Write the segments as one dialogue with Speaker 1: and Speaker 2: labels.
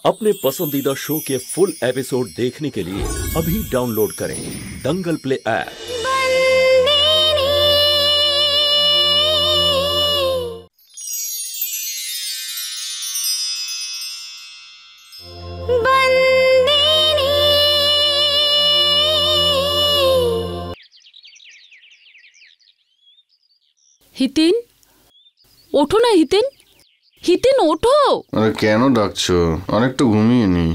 Speaker 1: अपने पसंदीदा शो के फुल एपिसोड देखने के लिए अभी डाउनलोड करें दंगल प्ले ऐप।
Speaker 2: হিতেন, ওঠো না হিতেন, হিতেন ওঠো।
Speaker 3: আরে কেন ডাকছো? অনেকটা ঘুমিয়ে নি।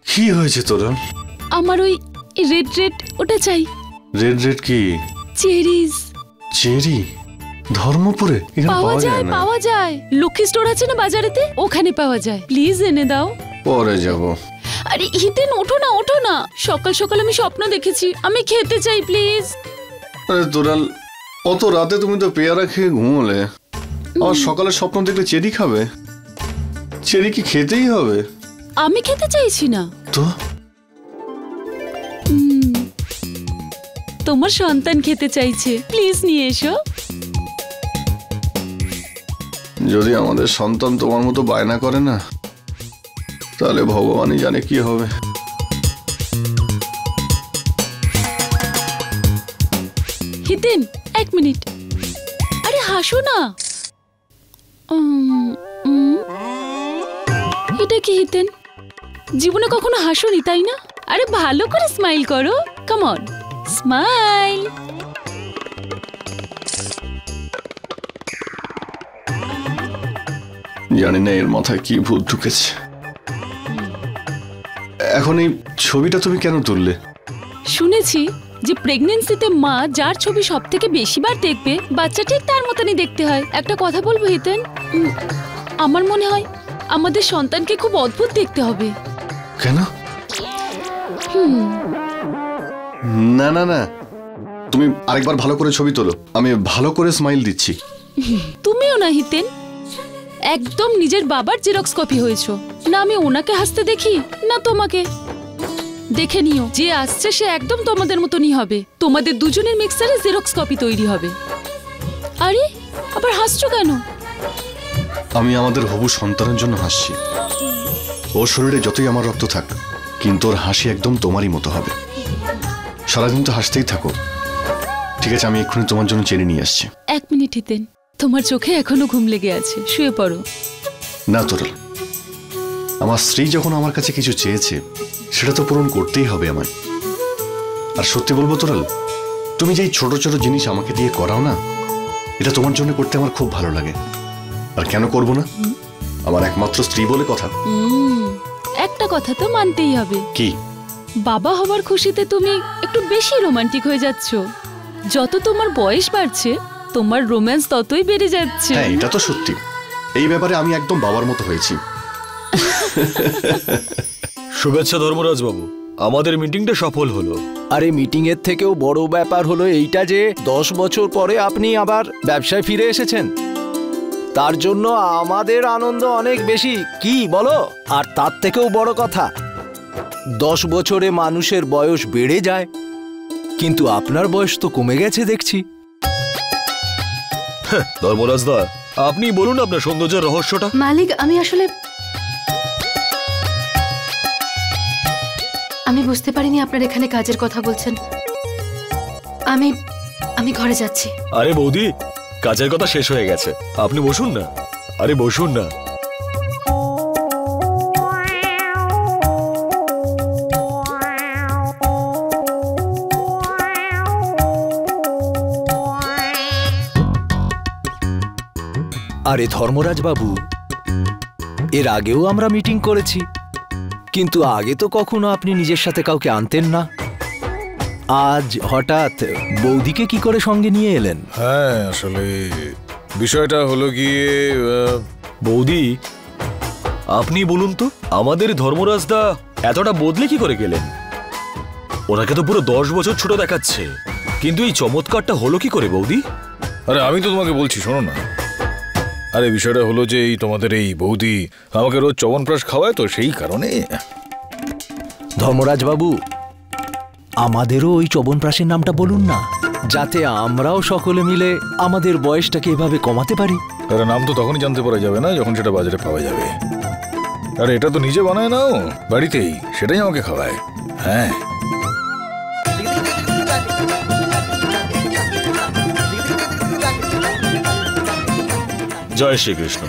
Speaker 3: কি হয়েছে তোরা?
Speaker 2: আমার ওই রেড রেড ওটা চাই।
Speaker 3: রেড রেড কি?
Speaker 2: চেরিজ।
Speaker 3: চেরি? ধর্মপুরে
Speaker 2: পাওয়া যায়? পাওয়া যায়, লক্ষ্মী স্টোর আছে না বাজারেতে, ওখানে পাওয়া যায়। প্লিজ এনে দাও।
Speaker 3: পরে যাব।
Speaker 2: আরে হিতেন ওঠো না, ওঠো না। সকাল সকাল আমি স্বপ্ন দেখেছি, আমি খেতে চাই প্লিজ।
Speaker 3: আরে তোরা অত রাতে তুমি তো পেয়ারা খেয়ে ঘুমোলে, আর সকালে স্বপ্ন দেখলে চেরি খাবে? চেরি কি খেতেই হবে?
Speaker 2: আমি খেতে চাইছি না
Speaker 3: তো
Speaker 2: তোমার সন্তান খেতে চাইছে, প্লিজ নিয়ে এসো।
Speaker 3: যদি আমাদের সন্তান তোমার মতো বায়না করে না, তাহলে ভগবানই জানে কি হবে।
Speaker 2: হিতেন এক মিনিট, আরে হাসো না। এটা কি হিতেন? জীবনে কখনো হাসোনি তাই না? আরে ভালো করে স্মাইল করো, কাম অন স্মাইল।
Speaker 3: জানি না এর মাথায় কি ভূত ঢুকেছে। এখন এই ছবিটা তুমি কেন তুললে?
Speaker 2: শুনেছি যে প্রেগন্যান্সিতে মা যার ছবি সব থেকে বেশি বার দেখবে, বাচ্চা ঠিক তার মতনই দেখতে হয়। একটা কথা বলবো হিতেন, আমার মনে হয় আমাদের সন্তানকে খুব অদ্ভুত দেখতে হবে।
Speaker 3: কেন? না না না, তুমি আরেকবার ভালো করে ছবি তোলো, আমি ভালো করে স্মাইল দিচ্ছি।
Speaker 2: তুমিও না হিতেন, একদম নিজের বাবার জেরক্স কপি হয়েছো। না আমি ওনাকে হাসতে দেখি, না তোমাকে। দেখে নিও, যে আসছে সে একদম তোমাদের মতনই হবে। তোমাদের দুজনের মিক্সারে জেরক্স কপি তৈরি হবে। আরে আবার হাসছো কেন?
Speaker 3: আমি আমাদের হবু সন্তানের জন্য হাসছি। ওর শরীরে যতই আমার রক্ত থাক, কিন্তু ওর হাসি একদম তোমারই মতো হবে। সারাদিন তো হাসতেই থাকো। ঠিক আছে, আমি এক্ষুনি তোমার জন্য চেরি নিয়ে আসছি।
Speaker 2: এক মিনিট হিতেন, তোমার চোখে এখনো ঘুম লেগে আছে, শুয়ে পড়ো।
Speaker 3: না তোরাল, আমার স্ত্রী যখন আমার কাছে কিছু চেয়েছে, সেটা তো পূরণ করতেই হবে আমায়। আর সত্যি বলবো তোরাল, তুমি যেই ছোট ছোট জিনিস আমাকে দিয়ে করাও না, এটা তোমার জন্য করতে আমার খুব ভালো লাগে। আর কেন করব না? আমার একমাত্র স্ত্রী বলে কথা।
Speaker 2: একটা কথা তো মানতেই হবে।
Speaker 3: কি?
Speaker 2: বাবা হবার খুশিতে তুমি একটু বেশি রোমান্টিক হয়ে যাচ্ছ। যত তোমার বয়স বাড়ছে, তোমার রোম্যান্স ততই বেড়ে যাচ্ছে।
Speaker 3: হ্যাঁ, এটা তো সত্যি। এই ব্যাপারে আমি একদম বাবার মতো হয়েছি।
Speaker 4: শুভেচ্ছা ধর্মরাজ বাবু, আমাদের মিটিংটা সফল হলো।
Speaker 5: আরে মিটিং এর থেকেও বড় ব্যাপার হলো এইটা যে 10 বছর পরে আপনি আবার ব্যবসায় ফিরে এসেছেন। তার জন্য আমাদের আনন্দ অনেক বেশি, কি বলো? আর তার থেকেও বড় কথা, 10 বছরে মানুষের বয়স বেড়ে যায়, কিন্তু আপনার বয়স তো কমে গেছে দেখছি।
Speaker 4: ধর্মরাজ দা, আপনি বলুন আপনার সৌন্দর্যের রহস্যটা।
Speaker 6: মালিক, আমি বুঝতে পারিনি আপনার এখানে কাজের কথা বলছেন। আমি ঘরে যাচ্ছি।
Speaker 4: আরে বৌদি, কাজের কথা শেষ হয়ে গেছে, আপনি বসুন না। আরে বসুন না।
Speaker 5: আরে ধর্মরাজ বাবু, এর আগেও আমরা মিটিং করেছি, কিন্তু আগে তো কখনো আপনি নিজের সাথে কাউকে আনতেন না। আজ হঠাৎ বৌদিকে কি করে সঙ্গে নিয়ে এলেন?
Speaker 7: হ্যাঁ, আসলে বিষয়টা হলো গিয়ে
Speaker 4: বৌদি, আপনি বলুন তো, আমাদের ধর্মরাজ দা এতটা বদলে কি করে গেলেন? ওনাকে তো পুরো 10 বছর ছোট দেখাচ্ছে, কিন্তু এই চমৎকারটা হলো কি করে বৌদি?
Speaker 7: আরে আমি তো তোমাকে বলছি, শোনো না। আরে বিষয়টা হলো যে এই তোমাদের এই বৌদি আমাকে রোজ চবনপ্রাশ খাওয়ায়, তো সেই কারণে।
Speaker 5: ধর্মরাজ বাবু, আমাদেরও ওই চবনপ্রাশের নামটা বলুন না। যাতে আমরাও সকলে মিলে আমাদের বয়সটাকে এভাবে কমাতে পারি।
Speaker 7: আরে নাম তো তখনই জানতে পারা যাবে না যখন সেটা বাজারে পাওয়া যাবে। আরে এটা তো নিজে বানায় নাও বাড়িতেই, সেটাই আমাকে খাওয়ায়। হ্যাঁ
Speaker 4: জয় শ্রীকৃষ্ণ।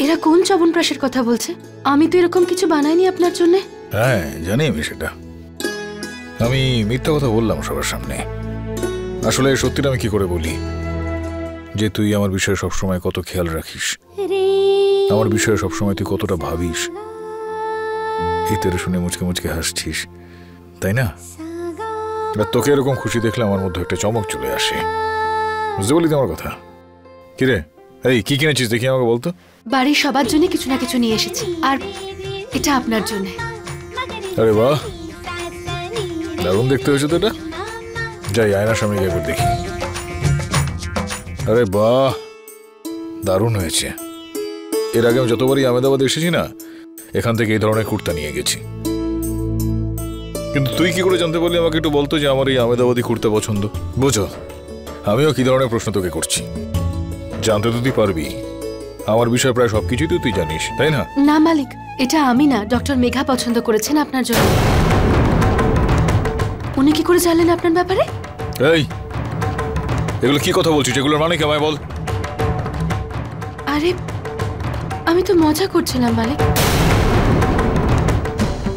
Speaker 6: এরা কোন চবনপ্রাশের কথা বলছে? আমি তো এরকম কিছু বানাইনি আপনার জন্য।
Speaker 7: হ্যাঁ জানি আমি সেটা। আমি মিথ্যা কথা বললাম সবার সামনে। আসলে সত্যিটা আমি কি করে বলি যে তুই আমার বিষয়ে সবসময় কত খেয়াল রাখিস, আমার বিষয়ে সবসময় তুই কতটা ভাবিস। এই তেরে শুনে মুচকে মুচকে হাসছিস, তাই না? আর তোকে এরকম খুশি দেখলে আমার মধ্যে একটা চমক চলে আসে। বুঝতে বলি তো আমার কথা? কিরে এই কি কিনেছিস দেখি আমাকে বলতো।
Speaker 6: বাড়ির সবার জন্য কিছু না কিছু নিয়ে এসেছি, আর এটা আপনার জন্য।
Speaker 7: আরে বাহ, দারুণ দেখতে হয়েছে তো এটা। যাই আয়নার সামনে গিয়ে একবার দেখি। আরে বাহ, দারুণ হয়েছে। এর আগে আমি যতবারই আহমেদাবাদ এসেছি না, এখান থেকে এই ধরনের কুর্তা নিয়ে গেছি। কিন্তু তুই কি করে জানতে পারলি? আমাকে একটু বলতো যে আমার এই আহমেদাবাদী কুর্তা পছন্দ। বুঝো, আমিও কি ধরনের প্রশ্ন তোকে করছি। জানতে তো তুই পারবি, আমার বিষয়ে প্রায় সবকিছুই তো তুই জানিস, তাই না?
Speaker 6: না মালিক, এটা আমি না, ডক্টর মেঘা পছন্দ করেছেন আপনার জন্য। উনি কি করে জানলেন আপনার ব্যাপারে?
Speaker 7: এই এগুলো কি কথা বলছিস? এগুলোর মানে কি আমায় বল।
Speaker 6: আরে আমি তো মজা করছিলাম মালিক।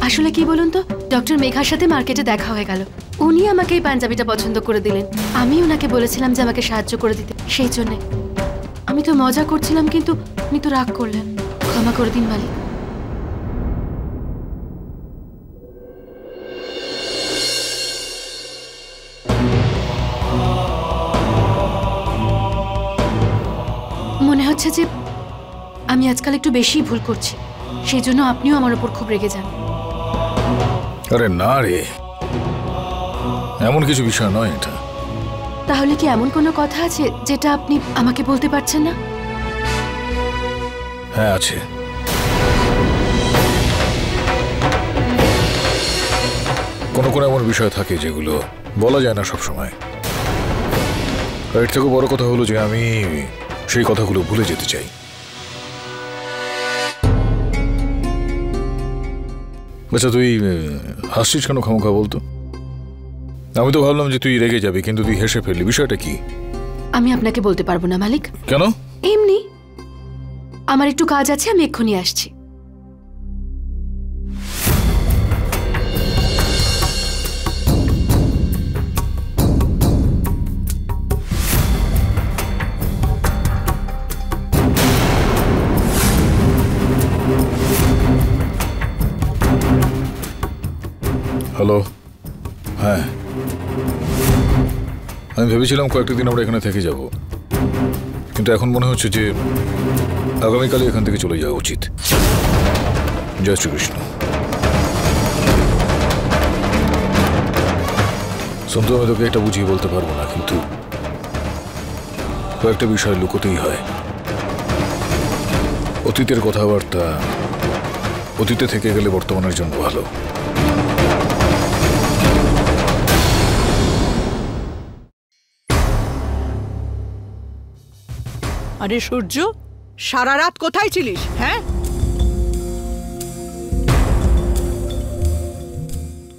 Speaker 6: আসলে কি বলুন তো, ডক্টর মেঘার সাথে মার্কেটে দেখা হয়ে গেল। উনি আমাকে এই পাঞ্জাবিটা পছন্দ করে দিলেন। আমি ওনাকে বলেছিলাম যে আমাকে সাহায্য করে দিতে, সেই জন্যে। আমি তো মজা করছিলাম, কিন্তু উনি তো রাগ করলেন। ক্ষমা করে দিন মালিক। মনে হচ্ছে যে আমি আজকাল একটু বেশি ভুল করছি, সেই জন্য আপনিও আমার উপর খুব রেগে যান।
Speaker 7: আরে না রে, এমন কিছু বিষয় নয় এটা।
Speaker 6: তাহলে কি এমন কোনো কথা আছে যেটা আপনি আমাকে বলতে পারছেন না?
Speaker 7: হ্যাঁ আছে। কোনো কোনো এমন বিষয় থাকে যেগুলো বলা যায় না সবসময়। এর থেকে বড় কথা হলো যে আমি সেই কথাগুলো ভুলে যেতে চাই। আচ্ছা তুই হাসছিস কেন খামোখা বলতো? আমি তো ভাবলাম যে তুই রেগে যাবি, কিন্তু তুই হেসে ফেললি। বিষয়টা কি?
Speaker 6: আমি আপনাকে বলতে পারবো না মালিক।
Speaker 7: কেন?
Speaker 6: এমনি, আমার একটু কাজ আছে, আমি এক্ষুনি আসছি।
Speaker 7: হ্যালো। হ্যাঁ, আমি ভেবেছিলাম কয়েকটা দিন আমরা এখানে থেকে যাব, কিন্তু এখন মনে হচ্ছে যে আগামীকালই এখান থেকে চলে যাওয়া উচিত। জয় শ্রীকৃষ্ণ। সন্তু, আমি তোকে একটা বুঝিয়ে বলতে পারবো না, কিন্তু কয়েকটা বিষয় লুকোতেই হয়। অতীতের কথাবার্তা অতীতে থেকে গেলে বর্তমানের জন্য ভালো।
Speaker 8: আরে সূর্য, সারা রাত কোথায় ছিলিস? হ্যাঁ,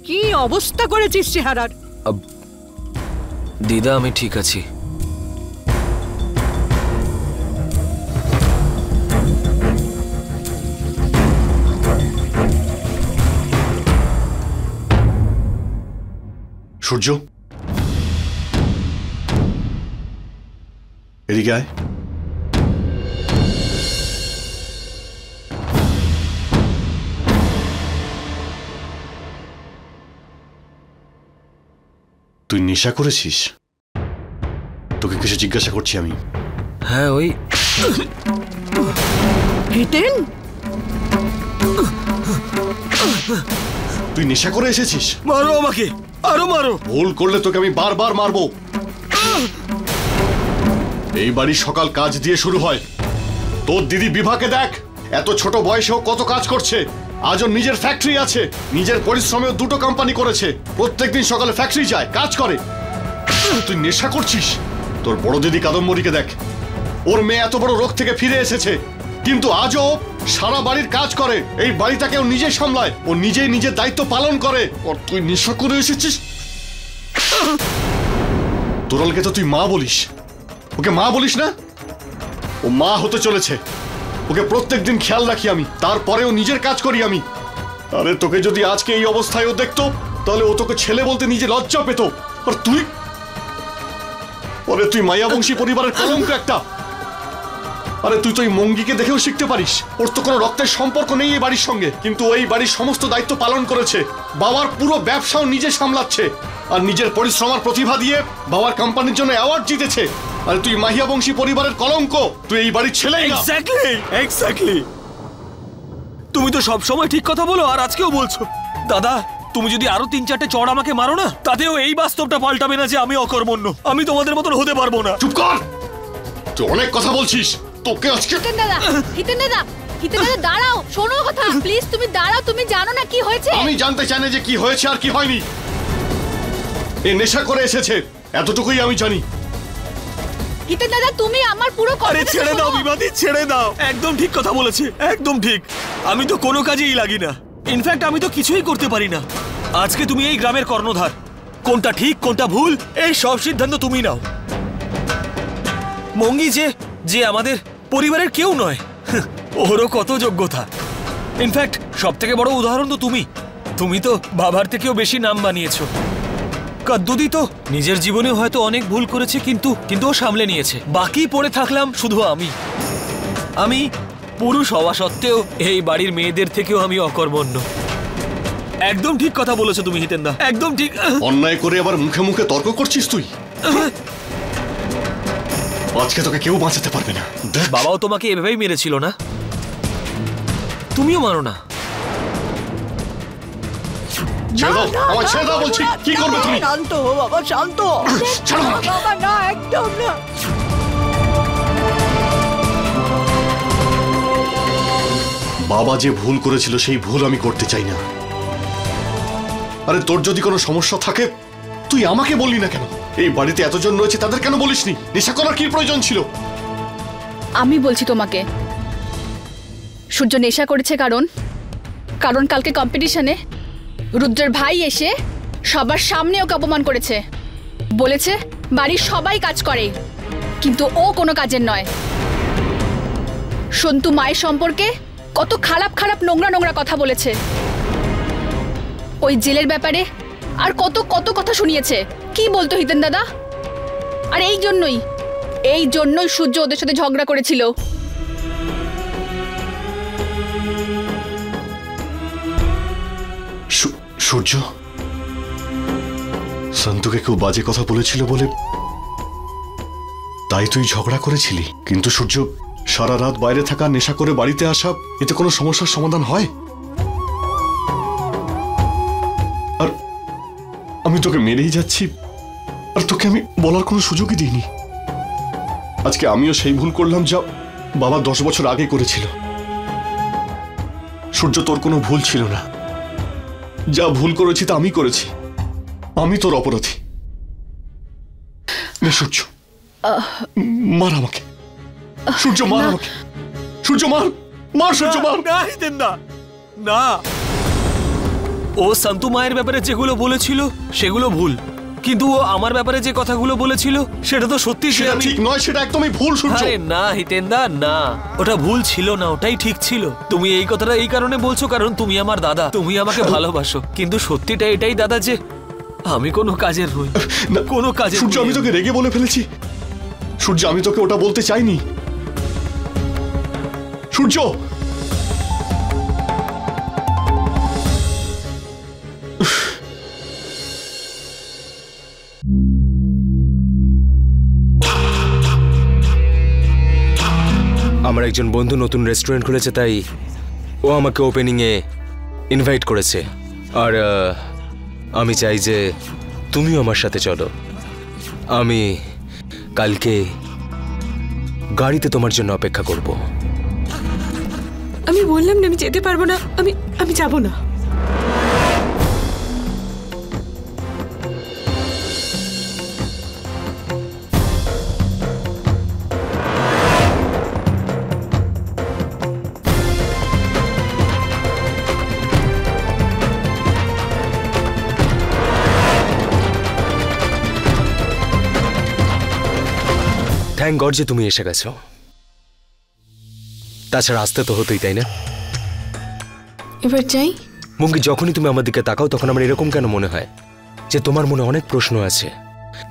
Speaker 8: কি অবস্থা করেছিস চেহারার?
Speaker 5: দিদা, আমি ঠিক আছি।
Speaker 3: সূর্য, এদিকে আয়। তুই নেশা করেছিস? তোকে কিছু জিজ্ঞাসা করছি আমি।
Speaker 5: হ্যাঁ, ওই
Speaker 8: হিতেন,
Speaker 3: তুই নেশা করে এসেছিস?
Speaker 5: মারো আমাকে, আরো মারো।
Speaker 3: ভুল করলে তোকে আমি বারবার মারবো। এই বাড়ির সকাল কাজ দিয়ে শুরু হয়, তোর দিদি বিভাকে দেখ, এত ছোট বয়সেও কত কাজ করছে। আজও নিজের ফ্যাক্টরি আছে, নিজের পরিশ্রমেও 2টো কোম্পানি করেছে, প্রত্যেকদিন সকালে ফ্যাক্টরি যায়, কাজ করে। তুই নেশা করছিস। তোর বড় দিদি কাদম্বরীকে দেখ, ওর মেয়ে এত বড় রোগ থেকে ফিরে এসেছে, কিন্তু আজও সারা বাড়ির কাজ করে, এই বাড়িটাকে ও নিজেই সামলায়, ও নিজেই নিজের দায়িত্ব পালন করে। আর তুই নেশা করে এসেছিস। তোরালকে তো তুই মা বলিস, ওকে মা বলিস না? ও মা হতে চলেছে, ওকে প্রত্যেকদিন খেয়াল রাখি আমি, তারপরেও নিজের কাজ করি আমি। আরে তোকে যদি আজকে এই অবস্থায় ও দেখতো, তাহলে ও তোকে ছেলে বলতে নিজে লজ্জা পেত। আর তুই তুই মায়াবংশী পরিবারের কলঙ্ক একটা। আরে তুই তো এই মঙ্গিকে দেখেও শিখতে পারিস, ওর তো কোনো রক্তের সম্পর্ক নেই এই বাড়ির সঙ্গে, কিন্তু এই বাড়ির সমস্ত দায়িত্ব পালন করেছে, বাবার পুরো ব্যবসাও নিজে সামলাচ্ছে, আর নিজের পরিশ্রম আর প্রতিভা দিয়ে বাবার কোম্পানির জন্য অ্যাওয়ার্ড জিতেছে। আরে তুই মাহিয়া বংশী পরিবারের কলঙ্ক, তুই এই বাড়ির ছেলেই না।
Speaker 4: এক্স্যাক্টলি। তুমি তো সব সময় ঠিক কথা বলো, আর আজকেও বলছো। দাদা, তুমি যদি আরো 3-4টে চড় আমাকে মারো না, তাতেও এই বাস্তবটা পাল্টাবে না যে আমি অকর্মণ্য, আমি তোমাদের মতন হতে পারবো না।
Speaker 3: চুপ কর, তুই অনেক কথা বলছিস। তোকে আজকে
Speaker 9: হিতেন দাদা দাঁড়াও, শোনো কথা প্লিজ, তুমি দাঁড়াও। তুমি জানো না কি হয়েছে?
Speaker 3: আমি জানতে চাই না যে কি হয়েছে আর কি হয়নি। এ নেশা করে এসেছে, এতটুকুই আমি জানি।
Speaker 9: হিতেন দাদা, তুমি আমার পুরো
Speaker 4: আরে ছেড়ে দাও বিবাদী, ছেড়ে দাও। একদম ঠিক কথা বলেছে, একদম ঠিক। আমি তো কোনো কাজেই লাগি না, ইনফ্যাক্ট আমি তো কিছুই করতে পারি না। আজকে তুমি এই গ্রামের কর্ণধার, কোনটা ঠিক কোনটা ভুল এই সব সিদ্ধান্ত তুমি নাও। মঙ্গি যে আমাদের পরিবারের কেউ নয়, ওরও কত যোগ্যতা। ইনফ্যাক্ট সব থেকে বড় উদাহরণ তো তুমি তো বাবার থেকেও বেশি নাম বানিয়েছো। কদ্দুদি তো নিজের জীবনে হয়তো অনেক ভুল করেছে, কিন্তু ও সামলে নিয়েছে। বাকি পড়ে থাকলাম শুধু আমি পুরুষ হওয়া সত্ত্বেও এই বাড়ির মেয়েদের থেকেও আমি অকর্মণ্য। একদম ঠিক কথা বলেছো তুমি হিতেন্দা, একদম ঠিক।
Speaker 3: অন্যায় করে আবার মুখে মুখে তর্ক করছিস তুই। আজকে তোকে কেউ বাঁচাতে পারবে না।
Speaker 4: বাবাও তোমাকে এভাবেই মেরেছিল না, তুমিও মানো না।
Speaker 3: ছেড়ে দাও বলছি। কি করবে তুমি?
Speaker 8: শান্ত হো বাবা, শান্ত। বাবা না, একদম না।
Speaker 3: বাবা যে ভুল করেছিল সেই ভুল আমি করতে চাই না। আরে তোর যদি কোনো সমস্যা থাকে তুই আমাকে বললি না কেন? এই বাড়িতে এতজন রয়েছে, তাদের কেন বলিসনি? নেশা করার কি প্রয়োজন ছিল?
Speaker 9: আমি বলছি তোমাকে, সূর্য নেশা করেছে কারণ কালকে কম্পিটিশনে রুদ্রের ভাই এসে সবার সামনে ওকে অপমান করেছে, বলেছে বাড়ির সবাই কাজ করে কিন্তু ও কোনো কাজের নয়। সন্তু মায়ের সম্পর্কে কত খারাপ খারাপ নোংরা কথা বলেছে, ওই জেলের ব্যাপারে আর কত কত কথা শুনিয়েছে। কি বলতো হিতেন দাদা? আর এই জন্যই সূর্য ওদের সাথে ঝগড়া করেছিল।
Speaker 3: সূর্য সন্তুকে কেউ বাজে কথা বলেছিল বলে তাই তুই ঝগড়া করেছিলি? কিন্তু সূর্য, সারা রাত বাইরে থাকা, নেশা করে বাড়িতে আসা, এতে কোনো সমস্যার সমাধান হয়? আর আমি তোকে মেরেই যাচ্ছি, আর তোকে আমি বলার কোনো সুযোগই দিইনি। আজকে আমিও সেই ভুল করলাম যা বাবা 10 বছর আগে করেছিল। সূর্য, তোর কোনো ভুল ছিল না, যা ভুল করেছি তা আমি করেছি, আমি তোর অপরাধী। সূর্য, মার আমাকে। সূর্য, মার আমাকে। সূর্য, মার সূর্য, মার।
Speaker 4: না, ও সন্তু মায়ের ব্যাপারে যেগুলো বলেছিল সেগুলো ভুল, কিন্তু ও আমার ব্যাপারে যে কথাগুলো বলেছিল সেটা তো সত্যি।
Speaker 3: সেটা ঠিক নয়, সেটা একদমই ভুল সূর্য।
Speaker 4: আরে না হিতেন্দা, না, ওটা ভুল ছিল না, ওটাই ঠিক ছিল। তুমি এই কথাটা এই কারণে বলছো কারণ তুমি আমার দাদা, তুমি আমাকে ভালোবাসো, কিন্তু সত্যিটা এটাই দাদা যে আমি কোনো কাজের নই, কোনো কাজের।
Speaker 3: সূর্য, আমি তোকে রেগে বলে ফেলেছি। সূর্য, আমি তোকে ওটা বলতে চাইনি। সূর্য,
Speaker 10: আমার একজন বন্ধু নতুন রেস্টুরেন্ট খুলেছে, তাই ও আমাকে ওপেনিংয়ে ইনভাইট করেছে। আর আমি চাই যে তুমিও আমার সাথে চলো। আমি কালকে গাড়িতে তোমার জন্য অপেক্ষা করব।
Speaker 11: আমি বললাম না আমি যেতে পারবো না, আমি যাব না।
Speaker 10: থ্যাংক গড যে তুমি এসে গেছো। তাছাড়া আসতে তো হতোই, তাই না?
Speaker 11: এবার যাই।
Speaker 10: মুঙ্গি, যখনই তুমি আমার দিকে তাকাও তখন আমার এরকম কেন মনে হয় যে তোমার মনে অনেক প্রশ্ন আছে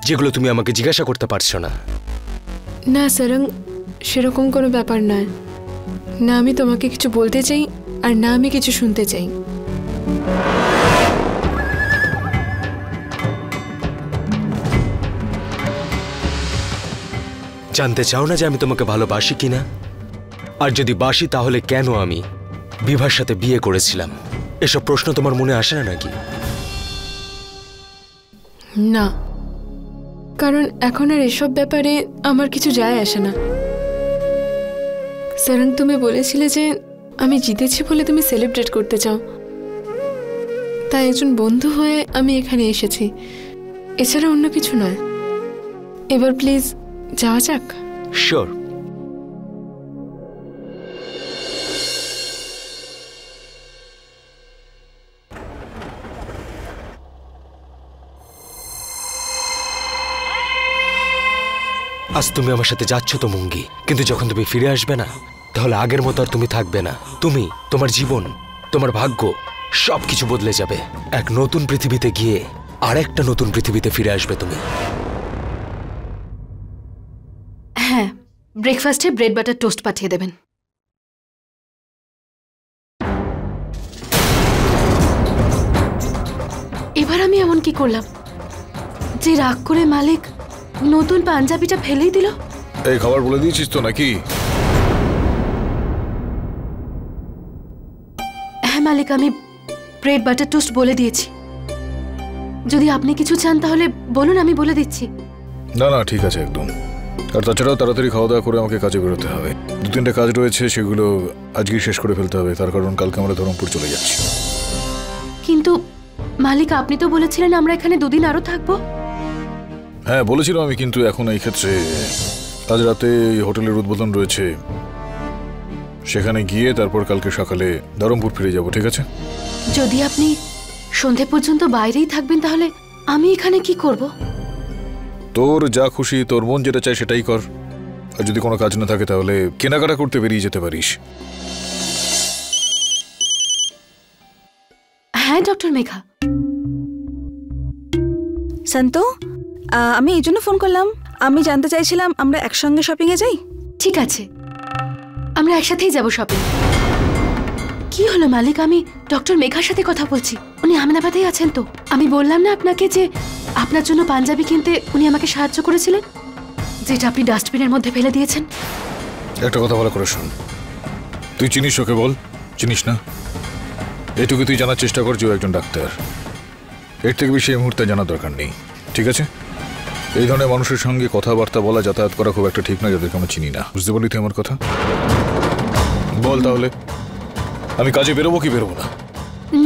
Speaker 10: যেগুলো তুমি আমাকে জিজ্ঞাসা করতে পারছো না?
Speaker 11: না সারং, সেরকম কোনো ব্যাপার নয়। না আমি তোমাকে কিছু বলতে চাই আর না আমি কিছু শুনতে চাই।
Speaker 10: জানতে চাও না যে আমি তোমাকে ভালোবাসি কিনা? আর যদি বাসি তাহলে কেন আমি বিভার সাথে বিয়ে করেছিলাম? এসব প্রশ্ন তোমার মনে আসে না নাকি?
Speaker 11: না, কারণ এখন আর এসব ব্যাপারে আমার কিছু যায় আসে না। সারং, তুমি বলেছিলে যে আমি জিতেছি বলে তুমি সেলিব্রেট করতে চাও, তাই একজন বন্ধু হয়ে আমি এখানে এসেছি, এছাড়া অন্য কিছু নয়। এবার প্লিজ যাওয়া যাক।
Speaker 10: শিওর। আজ তুমি আমার সাথে যাচ্ছ তো মুঙ্গি, কিন্তু যখন তুমি ফিরে আসবে না তাহলে আগের মতো আর তুমি থাকবে না। তুমি, তোমার জীবন, তোমার ভাগ্য সবকিছু বদলে যাবে। এক নতুন পৃথিবীতে গিয়ে আরেকটা নতুন পৃথিবীতে ফিরে আসবে তুমি।
Speaker 6: হ্যাঁ, ব্রেকফাস্টে ব্রেড বাটার টোস্ট পাঠিয়ে দেবেন। এবার আমি এমন কি করলাম যে রাগ করে মালিক নতুন পাঞ্জাবিটা ফেলেই দিল?
Speaker 7: এই খাবার বলে দিয়েছিস তো নাকি?
Speaker 6: হ্যাঁ মালিক, আমি ব্রেড বাটার টোস্ট বলে দিয়েছি। যদি আপনি কিছু চান তাহলে বলুন, আমি বলে দিচ্ছি।
Speaker 7: না না, ঠিক আছে একদম। আর তাছাড়াও তাড়াতাড়ি খাওয়া দাওয়া করে আমাকে কাজে বেরোতে হবে। 2-3টে কাজ রয়েছে, সেগুলো আজকেই শেষ করে ফেলতে হবে, তার কারণ কালকে আমরা ধরমপুর চলে যাচ্ছি।
Speaker 6: কিন্তু মালিক, আপনি তো বলেছিলেন আমরা এখানে 2 দিন আরো থাকবো।
Speaker 7: হ্যাঁ বলেছিলাম আমি, কিন্তু এখন এই ক্ষেত্রে আজ রাতে এই হোটেলের উদ্বোধন রয়েছে, সেখানে গিয়ে তারপর কালকে সকালে ধরমপুর ফিরে যাব। ঠিক আছে?
Speaker 6: যদি আপনি সন্ধে পর্যন্ত বাইরেই থাকবেন তাহলে আমি এখানে কি করব?
Speaker 7: তোর যা খুশি, তোর মন যেটা চায় সেটাই কর। আর যদি কোনো কাজ না থাকে তাহলে কেনাকাটা করতে বেরিয়ে যেতে পারিস।
Speaker 6: হ্যাঁ ডক্টর মেঘা।
Speaker 12: সন্তু, আমি এই জন্য ফোন করলাম, আমি জানতে চাইছিলাম আমরা একসঙ্গে শপিংয়ে যাই।
Speaker 6: ঠিক আছে, আমরা একসাথেই যাব শপিং। কি হলো মালিক, আমি ডক্টর মেঘার সাথে কথা বলছি, উনি আহমেদাবাদেই আছেন তো। আমি বললাম না আপনাকে যে আপনার জন্য পাঞ্জাবি কিনতে উনি আমাকে সাহায্য করেছিলেন, যেটা আপনি ডাস্টবিনের মধ্যে ফেলে দিয়েছেন।
Speaker 7: একটা কথা ভালো করে শোন, তুই চিনিস ওকে? বল, চিনিস না? এটুকু তুই জানার চেষ্টা কর যে ও একজন ডাক্তার। এর থেকে বেশি এই মুহূর্তে জানার দরকার নেই। ঠিক আছে? এই ধরনের মানুষের সঙ্গে কথাবার্তা বলা, যাতায়াত করা খুব একটা ঠিক না, যাদেরকে আমরা চিনি না। বুঝতে পারলি তুই আমার কথা? বল তাহলে, আমি কাজে বেরোবো কি বেরোবো না?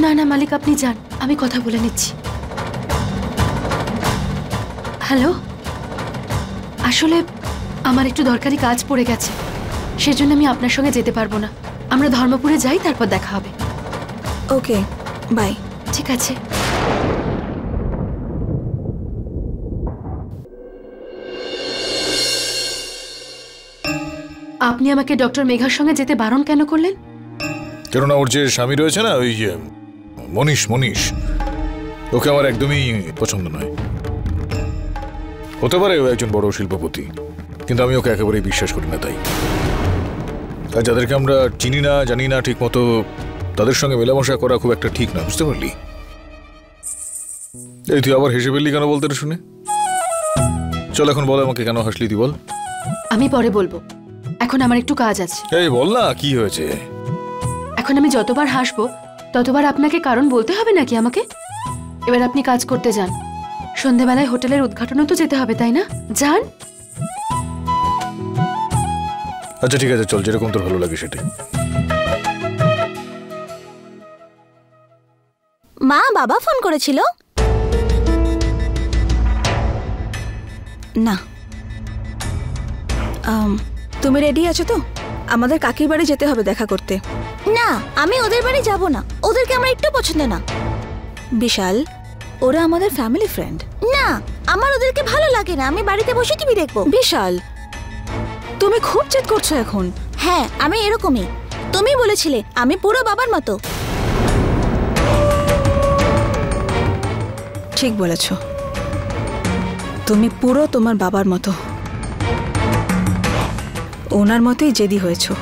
Speaker 6: না না মালিক, আপনি যান, আমি কথা বলে নিচ্ছি। হ্যালো, আসলে আমার একটু দরকারি কাজ পড়ে গেছে, সেজন্য আমি আপনার সঙ্গে যেতে পারবো না। আমরা ধর্মপুরে যাই, তারপর দেখা হবে।
Speaker 12: ওকে, বাই।
Speaker 6: ঠিক আছে। আপনি আমাকে ডক্টর মেঘার সঙ্গে যেতে বারণ কেন করলেন?
Speaker 7: কেননা ওর যে স্বামী রয়েছে না, ওই মনীষ, ওকে আমার একদমই পছন্দ নয়। হতে পারে ও একজন বড় শিল্পপতি, কিন্তু আমি ওকে একেবারেই বিশ্বাস করি না। তাই আর যাদেরকে আমরা চিনি না, জানি না ঠিক মতো, তাদের সঙ্গে মেলামেশা করা খুব একটা ঠিক না। বুঝতে পারলি? এই তুই আবার হেসে ফেললি কেন বলতে শুনে? চল এখন বল আমাকে, কেন হাসলি তুই বল।
Speaker 6: আমি পরে বলবো, এখন আমার একটু কাজ আছে।
Speaker 7: এই বল না, কি হয়েছে?
Speaker 6: এখন আমি যতবার হাসবো ততবার আপনাকে কারণ বলতে হবে নাকি আমাকে? এবার আপনি কাজ করতে যান, সন্ধেবেলায় হোটেলের উদ্ঘাটনও তো যেতে হবে, তাই না? যান।
Speaker 7: আচ্ছা ঠিক আছে, চল, যেরকম তোর ভালো লাগে সেটাই।
Speaker 12: বাবা ফোন করেছিল? না। তুমি রেডি আছো তো? আমাদের কাকির বাড়ি যেতে হবে দেখা করতে। না, আমি ওদের বাড়ি যাব না, ওদেরকে আমার একটু পছন্দ না। বিশাল, ওরা আমাদের ফ্যামিলি ফ্রেন্ড। না, আমার ওদেরকে ভালো লাগে না, আমি বাড়িতে বসে টিভি দেখবো। বিশাল, তুমি খুব জেদ করছো এখন। হ্যাঁ, আমি এরকমই। তুমি বলেছিলে আমি পুরো বাবার মতো। ঠিক বলেছ, তুমি পুরো তোমার বাবার মতো। ওনার মতোই জেদি হয়েছো।